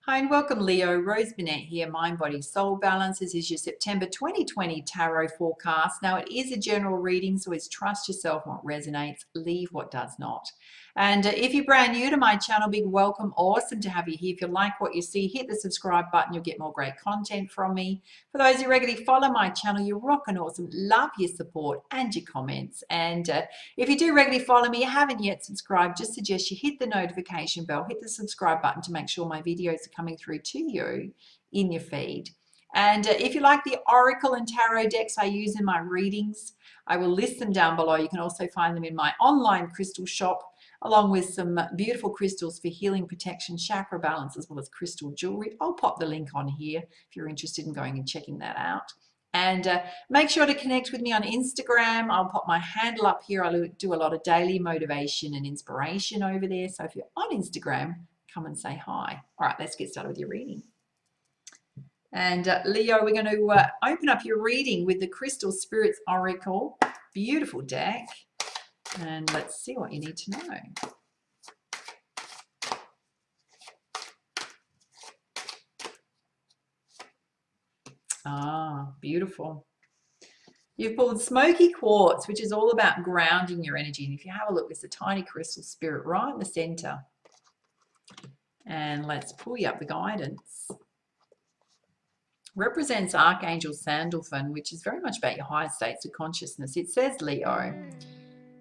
Hi and welcome, Leo. Rose Burnett here, Mind, Body, Soul Balance. This is your September 2020 Tarot forecast. Now, it is a general reading, so it's trust yourself what resonates, leave what does not. And if you're brand new to my channel, big welcome. Awesome to have you here. If you like what you see, hit the subscribe button. You'll get more great content from me. For those who regularly follow my channel, you're rocking awesome. Love your support and your comments. And if you do regularly follow me, you haven't yet subscribed, just suggest you hit the notification bell, hit the subscribe button to make sure my videos are coming through to you in your feed. And if you like the Oracle and Tarot decks I use in my readings, I will list them down below. You can also find them in my online crystal shop, along with some beautiful crystals for healing, protection, chakra balance, as well as crystal jewelry. I'll pop the link on here if you're interested in going and checking that out. And make sure to connect with me on Instagram. I'll pop my handle up here. I do a lot of daily motivation and inspiration over there. So if you're on Instagram, come and say hi. All right, let's get started with your reading. And Leo, we're going to open up your reading with the Crystal Spirits Oracle. Beautiful deck. And let's see what you need to know. Ah, beautiful. You've pulled Smoky Quartz, which is all about grounding your energy. And if you have a look, there's a tiny crystal spirit right in the center. And let's pull you up the guidance. Represents Archangel Sandalphon, which is very much about your higher states of consciousness. It says, Leo,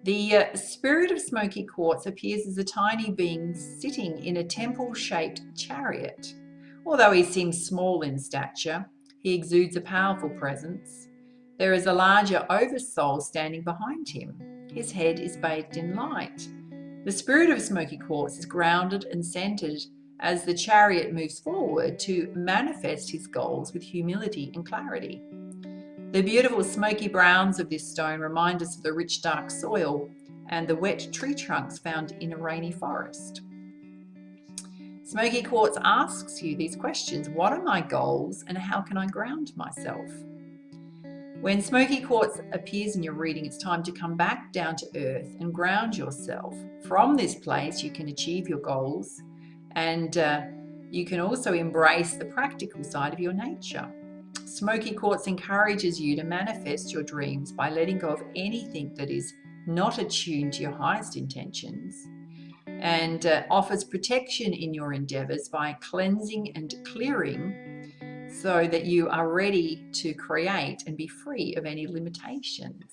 the spirit of Smoky Quartz appears as a tiny being sitting in a temple-shaped chariot. Although he seems small in stature, he exudes a powerful presence. There is a larger oversoul standing behind him. His head is bathed in light. The spirit of Smoky Quartz is grounded and centered as the chariot moves forward to manifest his goals with humility and clarity. The beautiful smoky browns of this stone remind us of the rich dark soil and the wet tree trunks found in a rainy forest. Smoky Quartz asks you these questions. What are my goals and how can I ground myself? When Smoky Quartz appears in your reading, it's time to come back down to earth and ground yourself. From this place, you can achieve your goals and you can also embrace the practical side of your nature. Smoky Quartz encourages you to manifest your dreams by letting go of anything that is not attuned to your highest intentions, and offers protection in your endeavors by cleansing and clearing so that you are ready to create and be free of any limitations.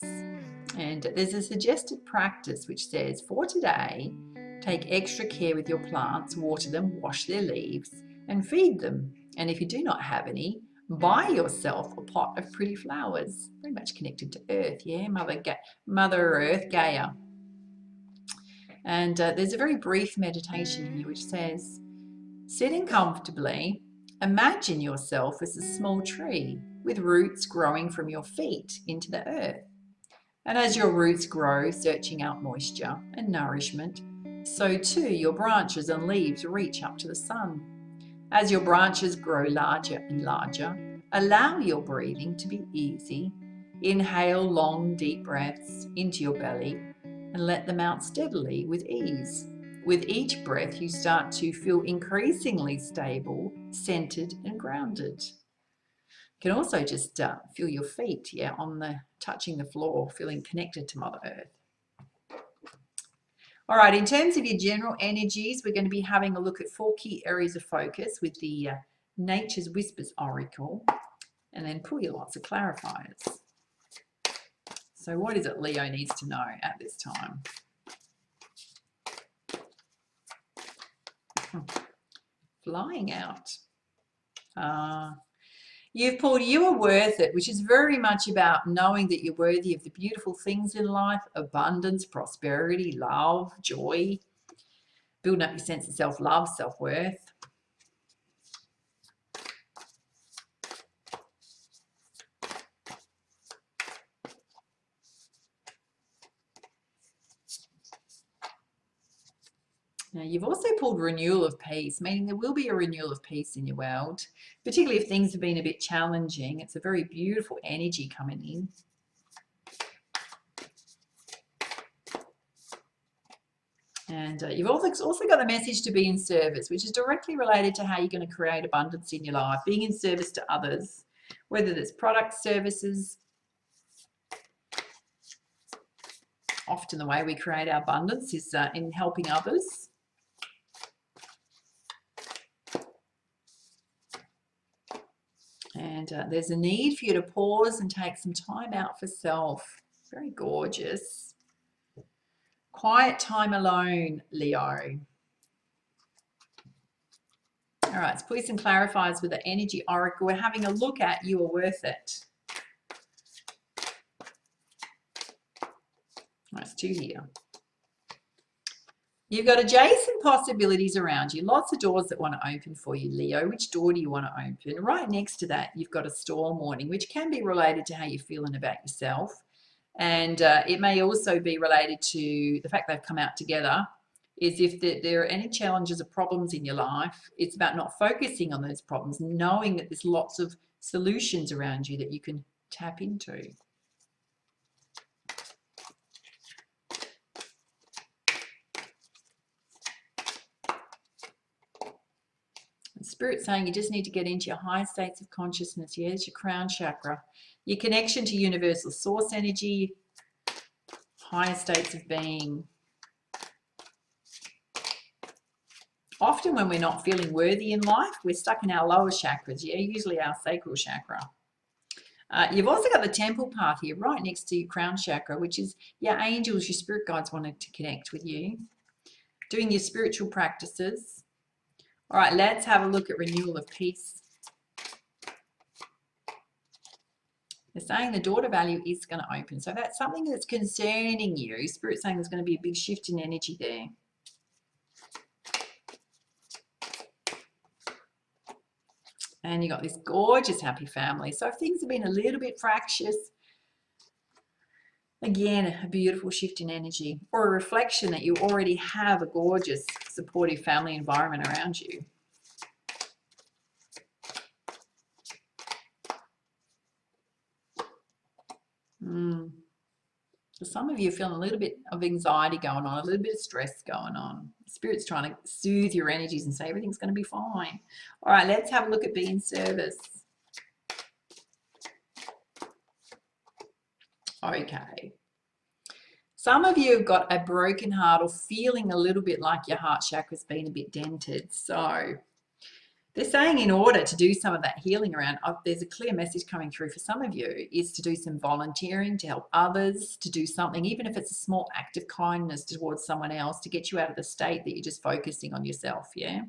And there's a suggested practice which says, for today, take extra care with your plants, water them, wash their leaves, and feed them. And if you do not have any, buy yourself a pot of pretty flowers. Very much connected to Earth, yeah? Mother Earth, Gaia. And there's a very brief meditation here which says, sitting comfortably, imagine yourself as a small tree with roots growing from your feet into the earth. And as your roots grow, searching out moisture and nourishment, so too your branches and leaves reach up to the sun. As your branches grow larger and larger, allow your breathing to be easy. Inhale long, deep breaths into your belly and let them out steadily with ease. With each breath, you start to feel increasingly stable, centered, and grounded. You can also just feel your feet, touching the floor, feeling connected to Mother Earth. All right, in terms of your general energies, we're going to be having a look at 4 key areas of focus with the Nature's Whispers Oracle, and then pull you lots of clarifiers. So what is it Leo needs to know at this time? Flying out. You've pulled You Are Worth It, which is very much about knowing that you're worthy of the beautiful things in life, abundance, prosperity, love, joy, building up your sense of self-love, self-worth. Now, you've also pulled Renewal of Peace, meaning there will be a renewal of peace in your world, particularly if things have been a bit challenging. It's a very beautiful energy coming in. And you've also got the message to be in service, which is directly related to how you're going to create abundance in your life, being in service to others, whether it's products, services. Often the way we create our abundance is in helping others. And there's a need for you to pause and take some time out for self. Very gorgeous. Quiet time alone, Leo. All right, let's put some clarifiers with the energy oracle. We're having a look at You Are Worth It. That's 2 here. You've got adjacent possibilities around you, lots of doors that want to open for you, Leo. Which door do you want to open? Right next to that, you've got a storm warning, which can be related to how you're feeling about yourself. And it may also be related to the fact they've come out together, is if there are any challenges or problems in your life, it's about not focusing on those problems, knowing that there's lots of solutions around you that you can tap into. Spirit saying you just need to get into your higher states of consciousness. Yes, your crown chakra, your connection to universal source energy, higher states of being. Often when we're not feeling worthy in life, we're stuck in our lower chakras, yeah, usually our sacral chakra. You've also got the temple path here right next to your crown chakra, which is your angels, your spirit guides wanting to connect with you, doing your spiritual practices. All right, let's have a look at renewal of peace. They're saying the daughter value is going to open. So that's something that's concerning you. Spirit's saying there's going to be a big shift in energy there. And you got this gorgeous happy family. So if things have been a little bit fractious, again, a beautiful shift in energy, or a reflection that you already have a gorgeous supportive family environment around you. For some of you, feeling a little bit of anxiety going on, a little bit of stress going on. Spirit's trying to soothe your energies and say everything's going to be fine. All right, let's have a look at being service. Okay. Some of you have got a broken heart or feeling a little bit like your heart chakra's been a bit dented. So they're saying in order to do some of that healing around, there's a clear message coming through for some of you, is to do some volunteering, to help others, to do something, even if it's a small act of kindness towards someone else, to get you out of the state that you're just focusing on yourself, yeah?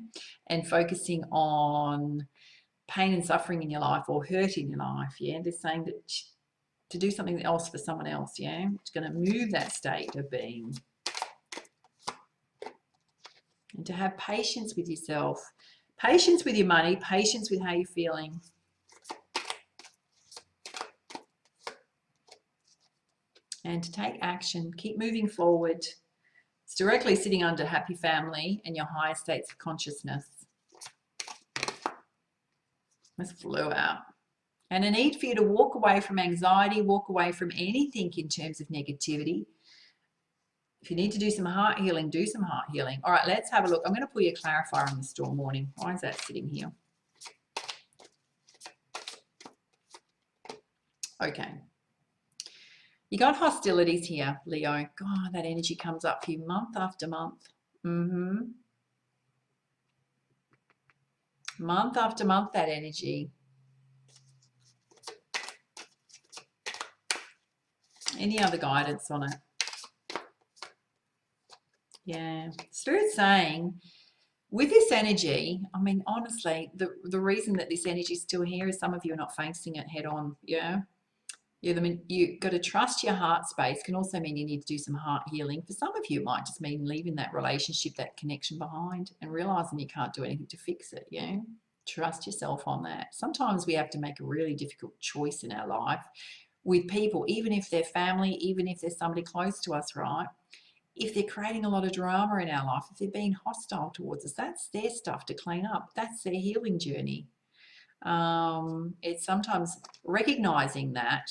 And focusing on pain and suffering in your life or hurt in your life, yeah? They're saying that to do something else for someone else, yeah? It's going to move that state of being. And to have patience with yourself. Patience with your money, patience with how you're feeling. And to take action, keep moving forward. It's directly sitting under happy family and your higher states of consciousness. This flew out. And a need for you to walk away from anxiety, walk away from anything in terms of negativity. If you need to do some heart healing, do some heart healing. All right, let's have a look. I'm going to pull you a clarifier on the storm warning. Why is that sitting here? Okay. You got hostilities here, Leo. God, that energy comes up for you month after month. Month after month, that energy. Any other guidance on it? Yeah, Spirit's saying with this energy, I mean, honestly, the reason that this energy is still here is some of you are not facing it head on. Yeah. I mean, you got to trust your heart space. Can also mean you need to do some heart healing. For some of you, it might just mean leaving that relationship, that connection behind, and realizing you can't do anything to fix it. Yeah. Trust yourself on that. Sometimes we have to make a really difficult choice in our life with people, even if they're family, even if they're somebody close to us, right? If they're creating a lot of drama in our life, if they're being hostile towards us, that's their stuff to clean up. That's their healing journey. It's sometimes recognizing that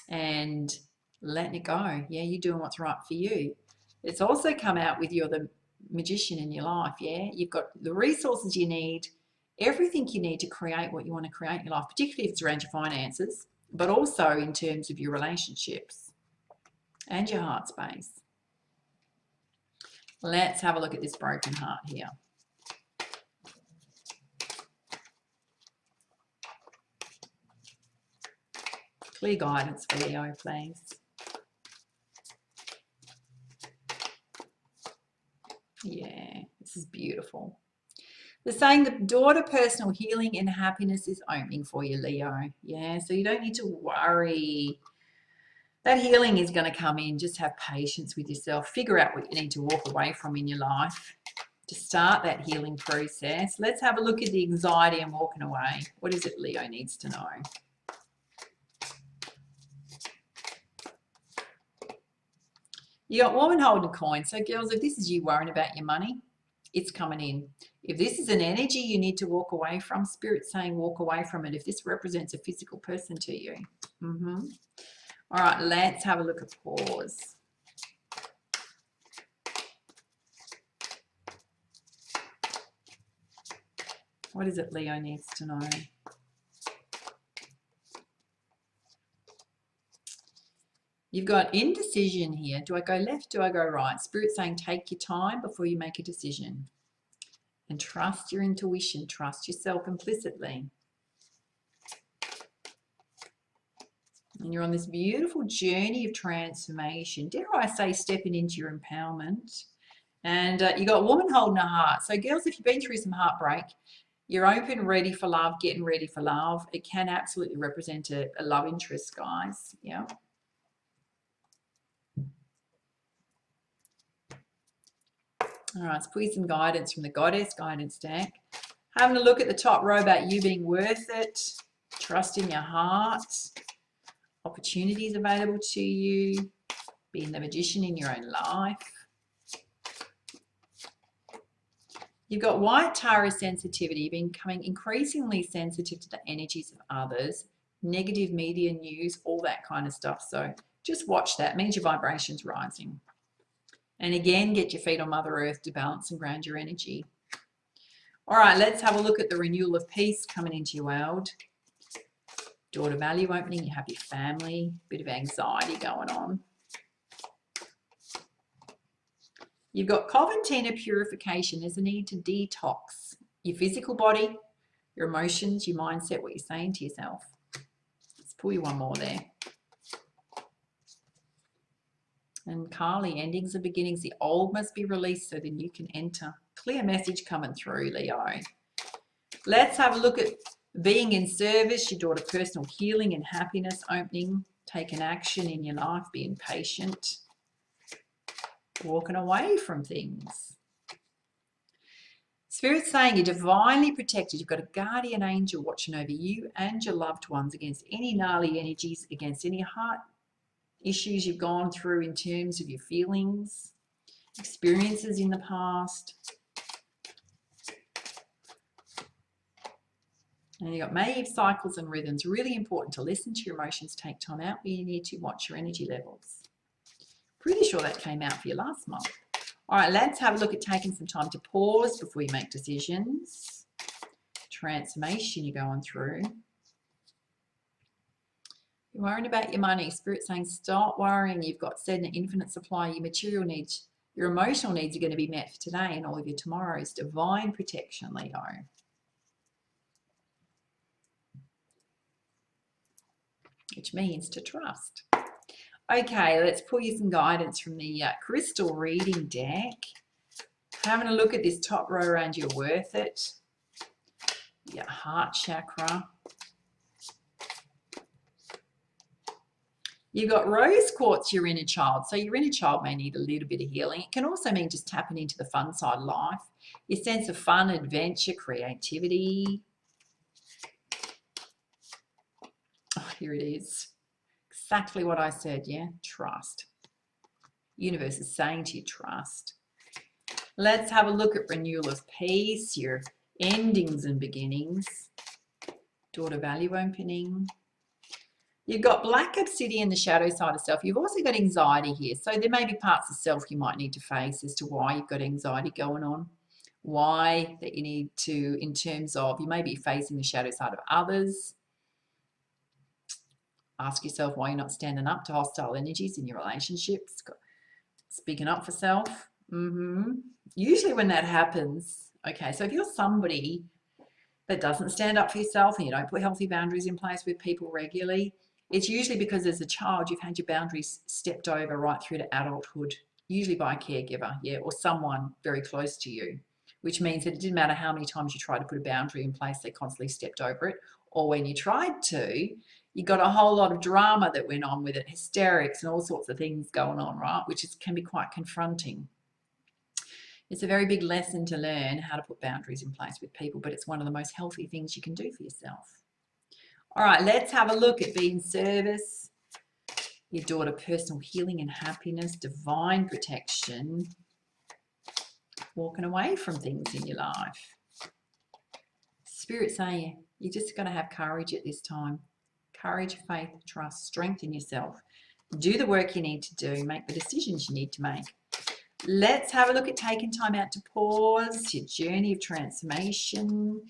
and letting it go. Yeah, you're doing what's right for you. It's also come out with you're the magician in your life, yeah? You've got the resources you need, everything you need to create what you want to create in your life, particularly if it's around your finances, but also in terms of your relationships and your heart space. Let's have a look at this broken heart here. Clear guidance for Leo, please. Yeah, this is beautiful. They're saying the door to personal healing and happiness is opening for you, Leo. Yeah, so you don't need to worry. That healing is going to come in. Just have patience with yourself. Figure out what you need to walk away from in your life to start that healing process. Let's have a look at the anxiety and walking away. What is it Leo needs to know? You got woman holding a coin. So girls, if this is you worrying about your money, it's coming in. If this is an energy you need to walk away from, Spirit's saying walk away from it if this represents a physical person to you. All right, let's have a look at pause. What is it Leo needs to know? You've got indecision here. Do I go left? Do I go right? Spirit's saying take your time before you make a decision. And trust your intuition. Trust yourself implicitly. And you're on this beautiful journey of transformation. Dare I say stepping into your empowerment. And you got woman holding a heart. So girls, if you've been through some heartbreak, you're open, ready for love, getting ready for love. It can absolutely represent a love interest, guys. Yeah. All right, let's put you some guidance from the Goddess Guidance deck. Having a look at the top row about you being worth it, trust in your heart, opportunities available to you, being the magician in your own life. You've got white Tara sensitivity, becoming increasingly sensitive to the energies of others, negative media news, all that kind of stuff. So just watch that. It means your vibration's rising. And again, get your feet on Mother Earth to balance and ground your energy. All right, let's have a look at the renewal of peace coming into your world. Daughter value opening, you have your family, bit of anxiety going on. You've got Coventina purification. There's a need to detox your physical body, your emotions, your mindset, what you're saying to yourself. Let's pull you one more there. And Carly, endings and beginnings. The old must be released so the new can enter. Clear message coming through, Leo. Let's have a look at being in service, your daughter personal healing and happiness opening. Taking action in your life, being patient. Walking away from things. Spirit's saying you're divinely protected. You've got a guardian angel watching over you and your loved ones against any gnarly energies, against any heart issues you've gone through in terms of your feelings, experiences in the past. And you've got Maeve cycles and rhythms. Really important to listen to your emotions, take time out where you need to, watch your energy levels. Pretty sure that came out for you last month. All right, let's have a look at taking some time to pause before you make decisions. Transformation you're going through. You're worrying about your money. Spirit's saying stop worrying. You've got said an infinite supply. Your material needs, your emotional needs are going to be met for today and all of your tomorrows. Divine protection, Leo. Which means to trust. Okay, let's pull you some guidance from the crystal reading deck. Having a look at this top row around you're worth it. Your heart chakra. You've got rose quartz, your inner child. So your inner child may need a little bit of healing. It can also mean just tapping into the fun side of life. Your sense of fun, adventure, creativity. Oh, here it is. Exactly what I said, yeah? Trust. Universe is saying to you, trust. Let's have a look at renewal of peace, your endings and beginnings. Daughter value opening. You've got black obsidian, the shadow side of self. You've also got anxiety here. So there may be parts of self you might need to face as to why you've got anxiety going on. Why that you need to, in terms of, you may be facing the shadow side of others. Ask yourself why you're not standing up to hostile energies in your relationships. Speaking up for self. Usually when that happens, okay, so if you're somebody that doesn't stand up for yourself and you don't put healthy boundaries in place with people regularly, it's usually because as a child you've had your boundaries stepped over right through to adulthood, usually by a caregiver, yeah, or someone very close to you, which means that it didn't matter how many times you tried to put a boundary in place, they constantly stepped over it. Or when you tried to, you got a whole lot of drama that went on with it, hysterics and all sorts of things going on, right? Which can be quite confronting. It's a very big lesson to learn how to put boundaries in place with people, but it's one of the most healthy things you can do for yourself. All right, let's have a look at being service, your daughter, personal healing and happiness, divine protection, walking away from things in your life. Spirit saying you just got to have courage at this time. Courage, faith, trust, strengthen yourself. Do the work you need to do. Make the decisions you need to make. Let's have a look at taking time out to pause, your journey of transformation.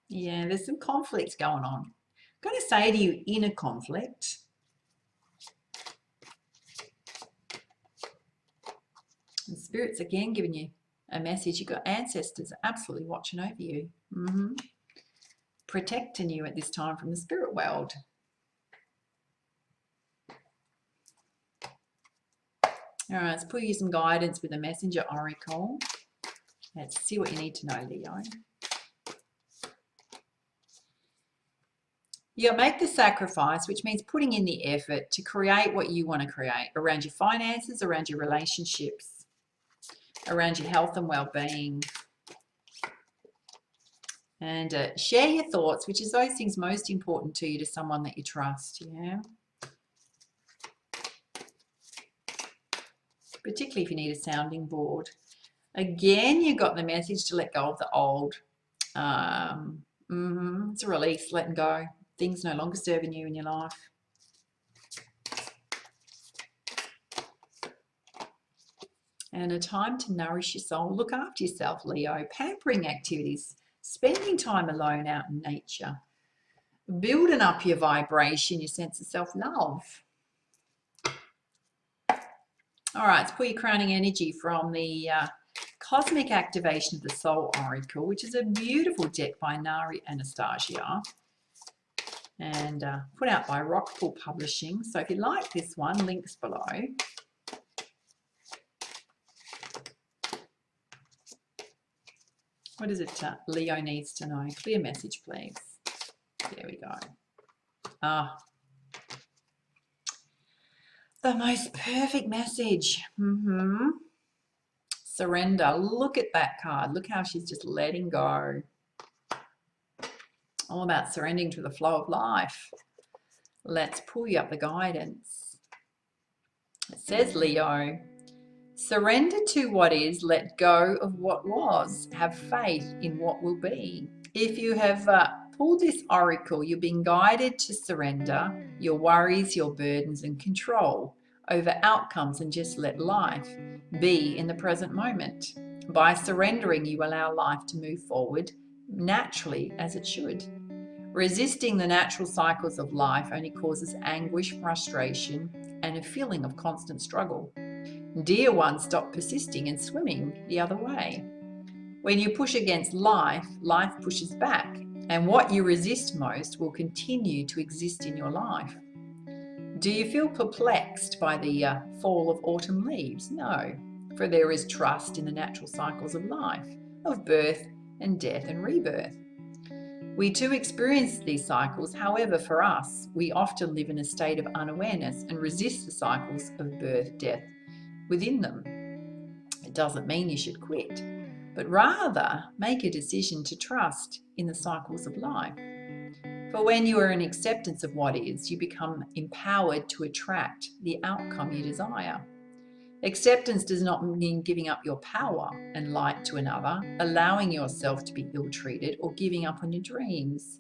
Yeah, there's some conflicts going on. I'm going to say to you, inner conflict. And Spirit's again giving you a message. You've got ancestors absolutely watching over you. Protecting you at this time from the spirit world. All right, let's put you some guidance with a messenger oracle. Let's see what you need to know, Leo. You make the sacrifice, which means putting in the effort to create what you want to create around your finances, around your relationships, around your health and well-being. And share your thoughts, which is those things most important to you, to someone that you trust, yeah? Particularly if you need a sounding board. Again, you got the message to let go of the old. It's a release, letting go. Things no longer serving you in your life. And a time to nourish your soul. Look after yourself, Leo. Pampering activities. Spending time alone out in nature. Building up your vibration, your sense of self-love. All right, let's pull your crowning energy from the Cosmic Activation of the Soul Oracle, which is a beautiful deck by Nari Anastasia and put out by Rockpool Publishing. So if you like this one, links below. What is it Leo needs to know? Clear message, please. There we go. The most perfect message. Surrender. Look at that card. Look how she's just letting go. All about surrendering to the flow of life. Let's pull you up the guidance. It says, Leo, surrender to what is, let go of what was. Have faith in what will be. If you have pulled this oracle, you're being guided to surrender your worries, your burdens and control over outcomes and just let life be in the present moment. By surrendering, you allow life to move forward naturally as it should. Resisting the natural cycles of life only causes anguish, frustration, and a feeling of constant struggle. Dear ones, stop persisting and swimming the other way. When you push against life, life pushes back, and what you resist most will continue to exist in your life. Do you feel perplexed by the fall of autumn leaves? No, for there is trust in the natural cycles of life, of birth and death and rebirth. We too experience these cycles. However, for us, we often live in a state of unawareness and resist the cycles of birth, death within them. It doesn't mean you should quit, but rather make a decision to trust in the cycles of life. For when you are in acceptance of what is, you become empowered to attract the outcome you desire. Acceptance does not mean giving up your power and light to another, allowing yourself to be ill-treated, or giving up on your dreams.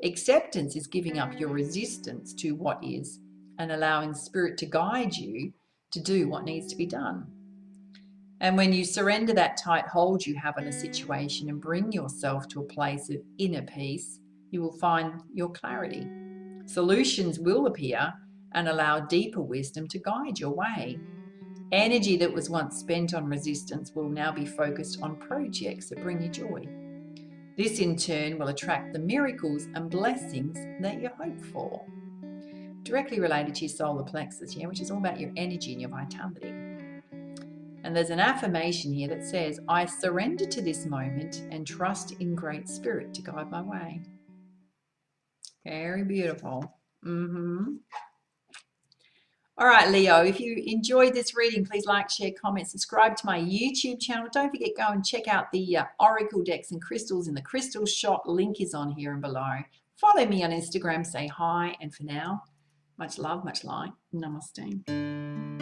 Acceptance is giving up your resistance to what is and allowing Spirit to guide you to do what needs to be done. And when you surrender that tight hold you have on a situation and bring yourself to a place of inner peace, you will find your clarity. Solutions will appear and allow deeper wisdom to guide your way. Energy that was once spent on resistance will now be focused on projects that bring you joy. This in turn will attract the miracles and blessings that you hope for. Directly related to your solar plexus, which is all about your energy and your vitality. And there's an affirmation here that says, I surrender to this moment and trust in Great Spirit to guide my way. Very beautiful. All right, Leo, if you enjoyed this reading, please like, share, comment, subscribe to my YouTube channel. Don't forget, go and check out the Oracle decks and crystals in the Crystal Shop. Link is on here and below. Follow me on Instagram, say hi, and for now, much love, much light. Namaste.